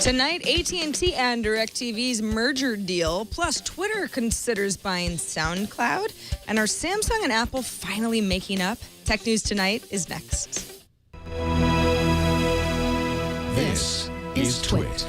Tonight, AT&T and DirecTV's merger deal, plus Twitter considers buying SoundCloud, and are Samsung and Apple finally making up? Tech News Tonight is next. This is Twit.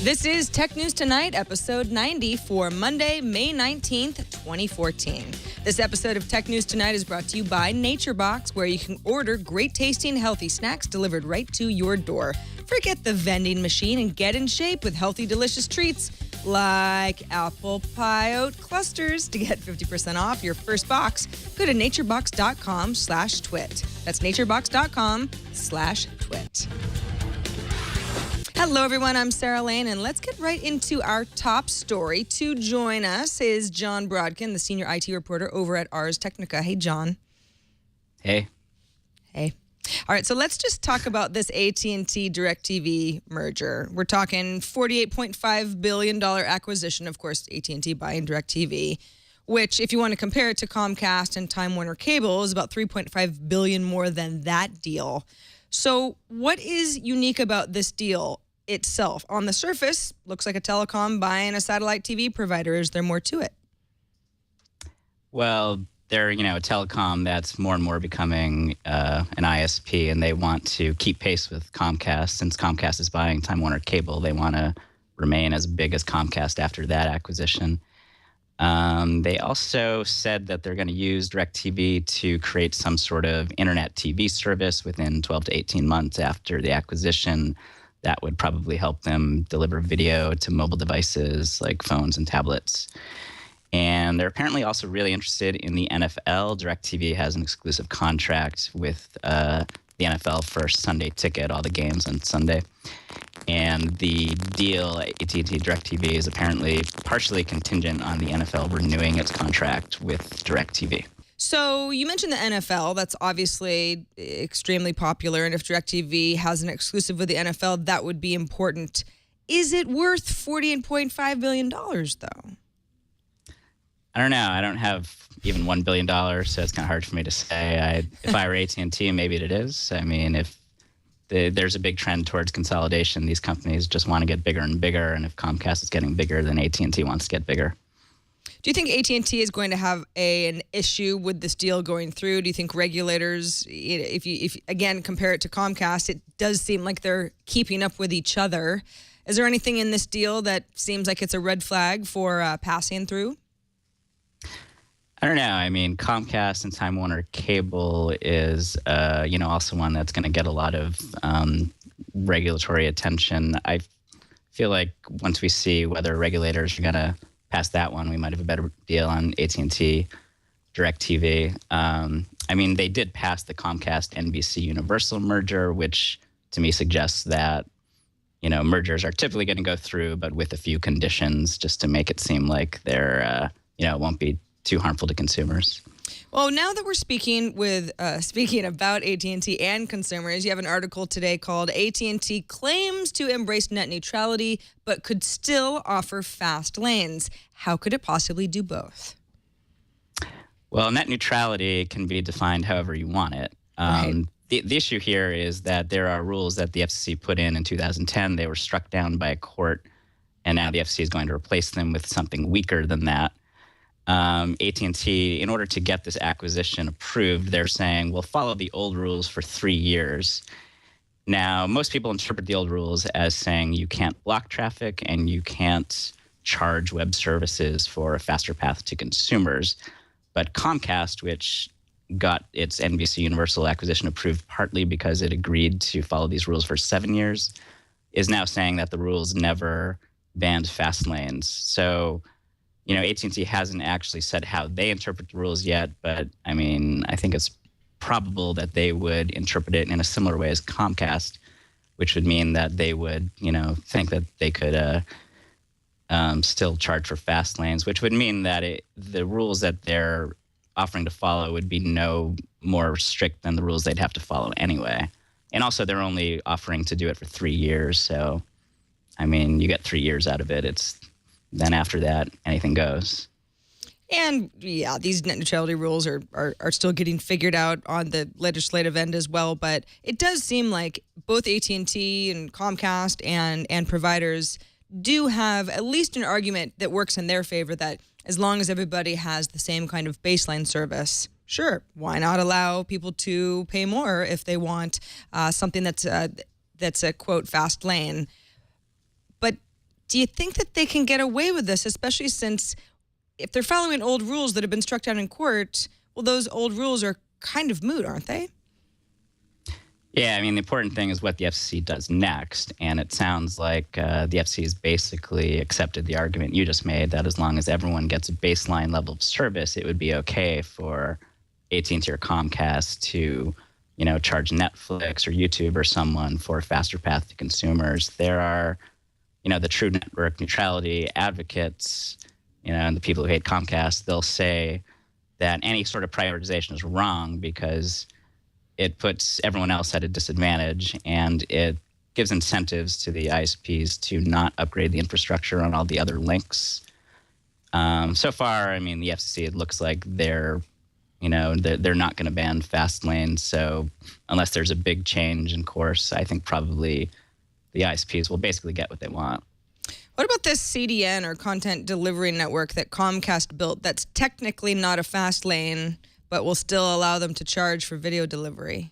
This is Tech News Tonight, episode 90 for Monday, May 19th, 2014. This episode of Tech News Tonight is brought to you by NatureBox, where you can order great tasting, healthy snacks delivered right to your door. Forget the vending machine and get in shape with healthy, delicious treats like apple pie oat clusters. To get 50% off your first box, go to naturebox.com/twit. That's naturebox.com/twit. Hello, everyone. I'm Sarah Lane, and let's get right into our top story. To join us is John Brodkin, the senior IT reporter over at Ars Technica. Hey, John. Hey. Hey. All right, so let's just talk about this AT&T DirecTV merger. We're talking $48.5 billion acquisition, of course, AT&T buying DirecTV, which, if you want to compare it to Comcast and Time Warner Cable, is about $3.5 billion more than that deal. So what is unique about this deal itself? On the surface, looks like a telecom buying a satellite TV provider. Is there more to it? Well, they're, a telecom that's more and more becoming an ISP, and they want to keep pace with Comcast. Since Comcast is buying Time Warner Cable, they want to remain as big as Comcast after that acquisition. They also said that they're going to use DirecTV to create some sort of internet TV service within 12 to 18 months after the acquisition. That would probably help them deliver video to mobile devices like phones and tablets. And they're apparently also really interested in the NFL. DirecTV has an exclusive contract with the NFL for Sunday Ticket, all the games on Sunday. And the deal, AT&T DirecTV, is apparently partially contingent on the NFL renewing its contract with DirecTV. So you mentioned the NFL. That's obviously extremely popular. And if DirecTV has an exclusive with the NFL, that would be important. Is it worth $48.5 billion, though? I don't know. I don't have even $1 billion, so it's kind of hard for me to say. If I were AT&T, maybe it is. I mean, if there's a big trend towards consolidation, these companies just want to get bigger and bigger. And if Comcast is getting bigger, then AT&T wants to get bigger. Do you think AT&T is going to have an issue with this deal going through? Do you think regulators, if you again compare it to Comcast, it does seem like they're keeping up with each other. Is there anything in this deal that seems like it's a red flag for passing through? I don't know. I mean, Comcast and Time Warner Cable is, also one that's going to get a lot of regulatory attention. I feel like once we see whether regulators are going to pass that one, we might have a better deal on AT&T, DirecTV. I mean, they did pass the Comcast-NBC Universal merger, which to me suggests that, mergers are typically going to go through, but with a few conditions just to make it seem like they're, it won't be too harmful to consumers. Well, now that we're speaking about AT&T and consumers, you have an article today called AT&T claims to embrace net neutrality, but could still offer fast lanes. How could it possibly do both? Well, net neutrality can be defined however you want it. Right. The issue here is that there are rules that the FCC put in 2010. They were struck down by a court, and now the FCC is going to replace them with something weaker than that. AT&T, in order to get this acquisition approved, they're saying, we'll follow the old rules for 3 years. Now, most people interpret the old rules as saying you can't block traffic and you can't charge web services for a faster path to consumers. But Comcast, which got its NBC Universal acquisition approved partly because it agreed to follow these rules for 7 years, is now saying that the rules never banned fast lanes. So AT&T hasn't actually said how they interpret the rules yet, but I mean, I think it's probable that they would interpret it in a similar way as Comcast, which would mean that they would, think that they could still charge for fast lanes, which would mean that the rules that they're offering to follow would be no more strict than the rules they'd have to follow anyway. And also, they're only offering to do it for 3 years, so I mean, you get 3 years out of it. Then after that, anything goes. And yeah, these net neutrality rules are still getting figured out on the legislative end as well. But it does seem like both AT&T and Comcast and providers do have at least an argument that works in their favor, that as long as everybody has the same kind of baseline service, sure, why not allow people to pay more if they want something that's a, quote, fast lane. But do you think that they can get away with this, especially since if they're following old rules that have been struck down in court, well, those old rules are kind of moot, aren't they? Yeah, I mean, the important thing is what the FCC does next. And it sounds like the FCC has basically accepted the argument you just made, that as long as everyone gets a baseline level of service, it would be okay for AT&T or Comcast to, charge Netflix or YouTube or someone for a faster path to consumers. There are, the true network neutrality advocates, and the people who hate Comcast, they'll say that any sort of prioritization is wrong because it puts everyone else at a disadvantage, and it gives incentives to the ISPs to not upgrade the infrastructure on all the other links. So far, I mean, the FCC, it looks like they're not going to ban fast lanes. So unless there's a big change in course, I think probably the ISPs will basically get what they want. What about this CDN or content delivery network that Comcast built that's technically not a fast lane, but will still allow them to charge for video delivery?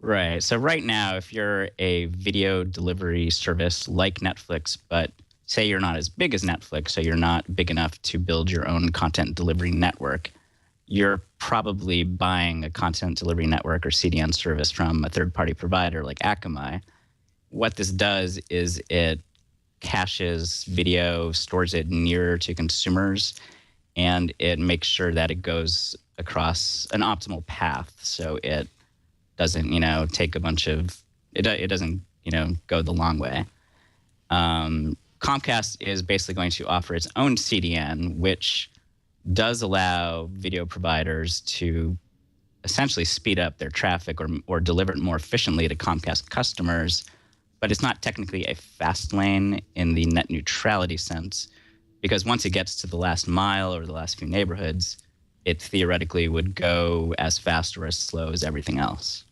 Right. So right now, if you're a video delivery service like Netflix, but say you're not as big as Netflix, so you're not big enough to build your own content delivery network, you're probably buying a content delivery network or CDN service from a third-party provider like Akamai. What this does is it caches video, stores it nearer to consumers, and it makes sure that it goes across an optimal path. So it doesn't, take a bunch of, it doesn't, go the long way. Comcast is basically going to offer its own CDN, which does allow video providers to essentially speed up their traffic or deliver it more efficiently to Comcast customers. But it's not technically a fast lane in the net neutrality sense, because once it gets to the last mile or the last few neighborhoods, it theoretically would go as fast or as slow as everything else.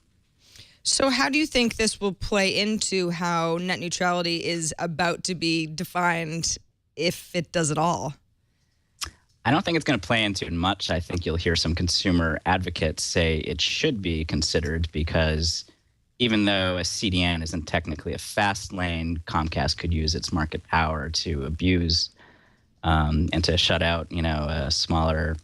So how do you think this will play into how net neutrality is about to be defined, if it does at all? I don't think it's going to play into it much. I think you'll hear some consumer advocates say it should be considered, because even though a CDN isn't technically a fast lane, Comcast could use its market power to abuse and to shut out, smaller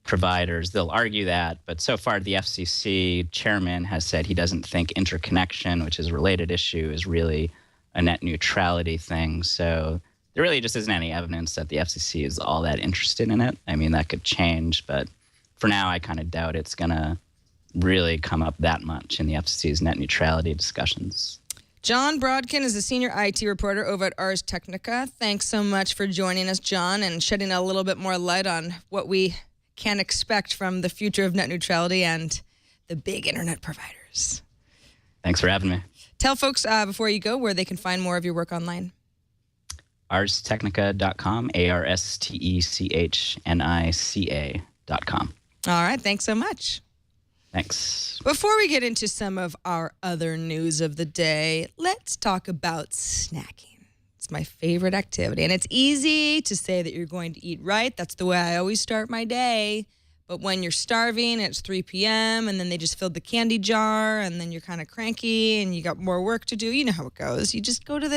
providers. They'll argue that, but so far the FCC chairman has said he doesn't think interconnection, which is a related issue, is really a net neutrality thing. So there really just isn't any evidence that the FCC is all that interested in it. I mean, that could change, but for now, I kind of doubt it's going to really come up that much in the FCC's net neutrality discussions. John Brodkin is a senior IT reporter over at Ars Technica. Thanks so much for joining us, John, and shedding a little bit more light on what we can expect from the future of net neutrality and the big internet providers. Thanks for having me. Tell folks before you go where they can find more of your work online. ArsTechnica.com, ARSTECHNICA.com. All right, thanks so much. Thanks. Before we get into some of our other news of the day, let's talk about snacking. It's my favorite activity, and it's easy to say that you're going to eat right. That's the way I always start my day. But when you're starving and it's 3 p.m. and then they just filled the candy jar and then you're kind of cranky and you got more work to do, you know how it goes. You just go to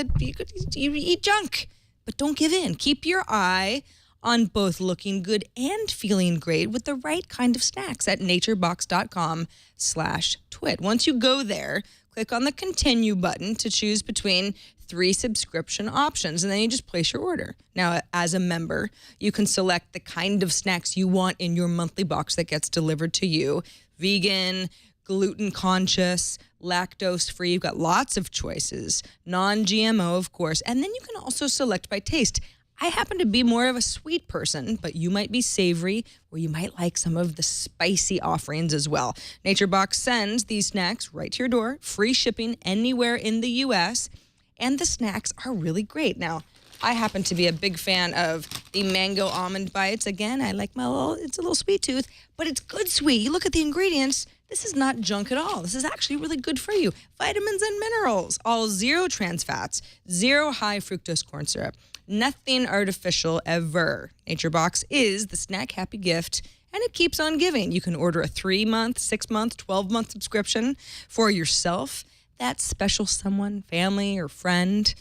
you eat junk, but don't give in. Keep your eye on both looking good and feeling great with the right kind of snacks at naturebox.com/twit. Once you go there, click on the continue button to choose between 3 subscription options, and then you just place your order. Now, as a member, you can select the kind of snacks you want in your monthly box that gets delivered to you. Vegan, gluten conscious, lactose free. You've got lots of choices. Non-GMO, of course. And then you can also select by taste. I happen to be more of a sweet person, but you might be savory, or you might like some of the spicy offerings as well. NatureBox sends these snacks right to your door, free shipping anywhere in the U.S., and the snacks are really great. Now, I happen to be a big fan of the mango almond bites. Again, I like it's a little sweet tooth, but it's good sweet. You look at the ingredients, this is not junk at all. This is actually really good for you. Vitamins and minerals, all zero trans fats, zero high fructose corn syrup, nothing artificial ever. NatureBox is the snack happy gift, and it keeps on giving. You can order a 3-month, 6-month, 12-month subscription for yourself, that special someone, family, or friend.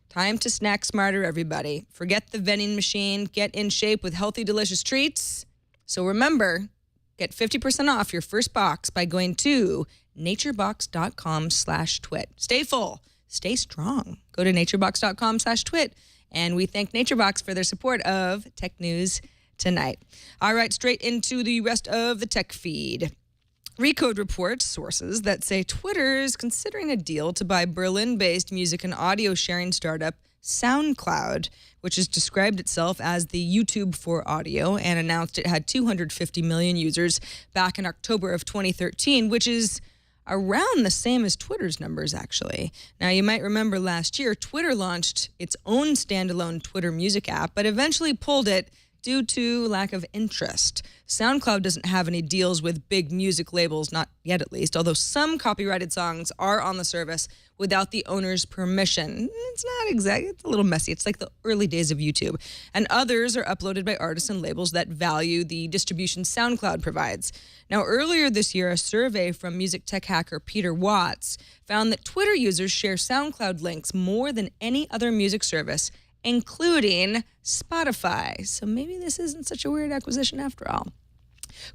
Time to snack smarter, everybody. Forget the vending machine. Get in shape with healthy, delicious treats. So remember, get 50% off your first box by going to naturebox.com/twit. Stay full. Stay strong. Go to naturebox.com/twit. And we thank NatureBox for their support of Tech News Tonight. All right, straight into the rest of the tech feed. Recode reports sources that say Twitter is considering a deal to buy Berlin-based music and audio sharing startup SoundCloud, which has described itself as the YouTube for audio and announced it had 250 million users back in October of 2013, which is around the same as Twitter's numbers, actually. Now, you might remember last year, Twitter launched its own standalone Twitter music app, but eventually pulled it due to lack of interest. SoundCloud doesn't have any deals with big music labels, not yet at least, although some copyrighted songs are on the service without the owner's permission. It's not exactly, it's a little messy. It's like the early days of YouTube. And others are uploaded by artists and labels that value the distribution SoundCloud provides. Now, earlier this year, a survey from music tech hacker Peter Watts found that Twitter users share SoundCloud links more than any other music service, including Spotify. So maybe this isn't such a weird acquisition after all.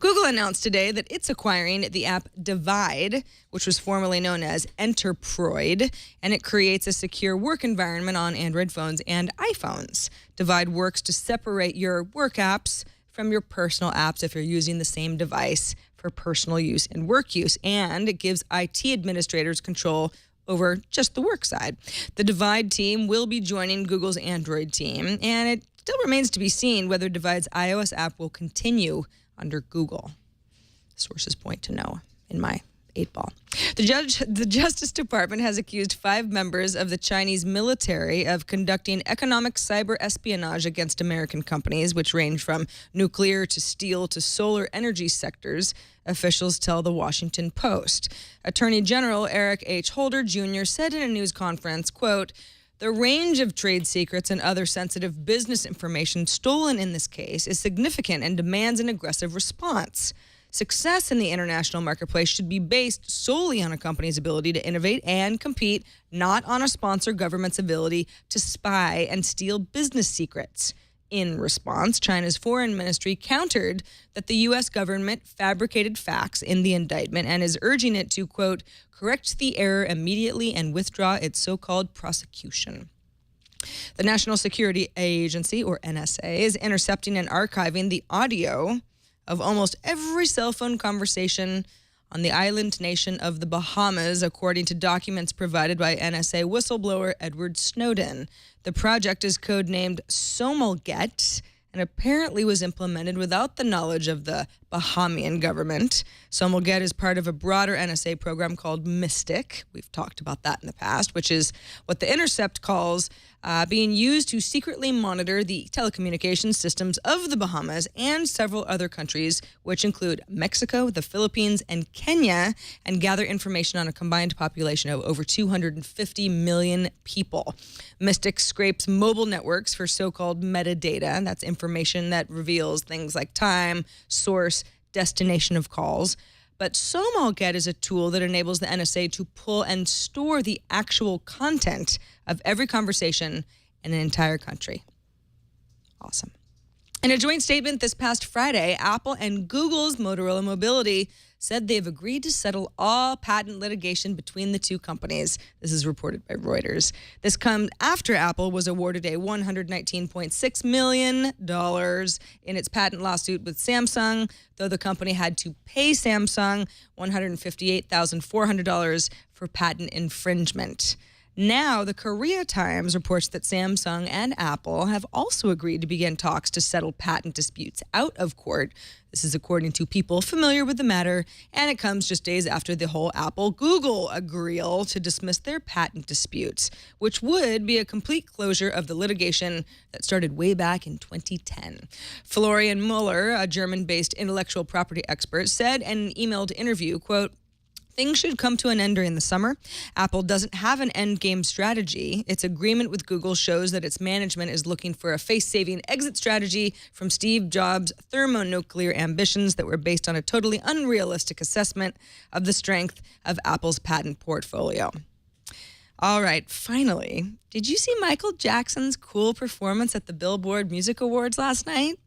Google announced today that it's acquiring the app Divide, which was formerly known as Enterproid, and it creates a secure work environment on Android phones and iPhones. Divide works to separate your work apps from your personal apps if you're using the same device for personal use and work use, and it gives IT administrators control over just the work side. The Divide team will be joining Google's Android team, and it still remains to be seen whether Divide's iOS app will continue under Google. Sources point to no in my 8-ball. The Justice Department has accused 5 members of the Chinese military of conducting economic cyber espionage against American companies, which range from nuclear to steel to solar energy sectors, officials tell the Washington Post. Attorney General Eric H. Holder Jr. said in a news conference, quote, "The range of trade secrets and other sensitive business information stolen in this case is significant and demands an aggressive response. Success in the international marketplace should be based solely on a company's ability to innovate and compete, not on a sponsor government's ability to spy and steal business secrets." In response, China's foreign ministry countered that the U.S. government fabricated facts in the indictment and is urging it to, quote, "correct the error immediately and withdraw its so-called prosecution." The National Security Agency, or NSA, is intercepting and archiving the audio of almost every cell phone conversation on the island nation of the Bahamas, according to documents provided by NSA whistleblower Edward Snowden. The project is codenamed Somalget and apparently was implemented without the knowledge of the Bahamian government. Somalget is part of a broader NSA program called Mystic. We've talked about that in the past, which is what The Intercept calls being used to secretly monitor the telecommunications systems of the Bahamas and several other countries, which include Mexico, the Philippines, and Kenya, and gather information on a combined population of over 250 million people. Mystic scrapes mobile networks for so-called metadata. That's information that reveals things like time, source, destination of calls. But Somalget is a tool that enables the NSA to pull and store the actual content of every conversation in an entire country. Awesome. In a joint statement this past Friday, Apple and Google's Motorola Mobility said they've agreed to settle all patent litigation between the two companies. This is reported by Reuters. This comes after Apple was awarded a $119.6 million in its patent lawsuit with Samsung, though the company had to pay Samsung $158,400 for patent infringement. Now, the Korea Times reports that Samsung and Apple have also agreed to begin talks to settle patent disputes out of court. This is according to people familiar with the matter, and it comes just days after the whole Apple-Google agreeal to dismiss their patent disputes, which would be a complete closure of the litigation that started way back in 2010. Florian Muller, a German-based intellectual property expert, said in an emailed interview, quote, "Things should come to an end during the summer. Apple doesn't have an end game strategy. Its agreement with Google shows that its management is looking for a face-saving exit strategy from Steve Jobs' thermonuclear ambitions that were based on a totally unrealistic assessment of the strength of Apple's patent portfolio." All right, finally, did you see Michael Jackson's cool performance at the Billboard Music Awards last night?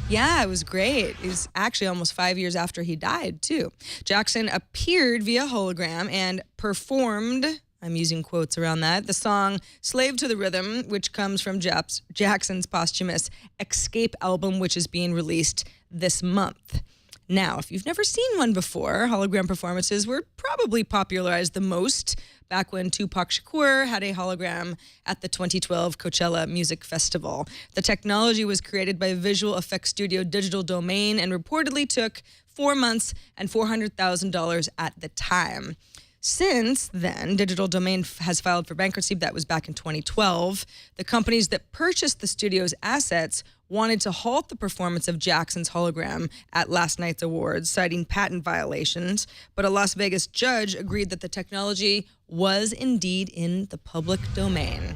Yeah, it was great. It was actually almost 5 years after he died, too. Jackson appeared via hologram and performed, I'm using quotes around that, the song Slave to the Rhythm, which comes from Jackson's posthumous Escape album, which is being released this month. Now, if you've never seen one before, hologram performances were probably popularized the most back when Tupac Shakur had a hologram at the 2012 Coachella Music Festival. The technology was created by visual effects studio Digital Domain and reportedly took 4 months and $400,000 at the time. Since then, Digital Domain has filed for bankruptcy. That was back in 2012. The companies that purchased the studio's assets wanted to halt the performance of Jackson's hologram at last night's awards, citing patent violations. But a Las Vegas judge agreed that the technology was indeed in the public domain.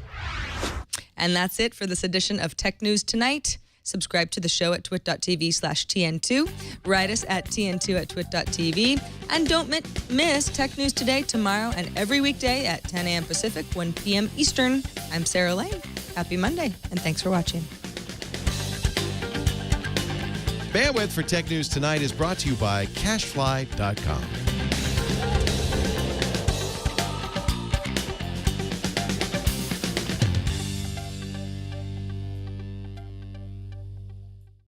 And that's it for this edition of Tech News Tonight. Subscribe to the show at twit.tv/TN2. Write us at TN2@twit.tv. And don't miss Tech News Today tomorrow and every weekday at 10 a.m. Pacific, 1 p.m. Eastern. I'm Sarah Lane. Happy Monday, and thanks for watching. Bandwidth for Tech News Tonight is brought to you by CashFly.com.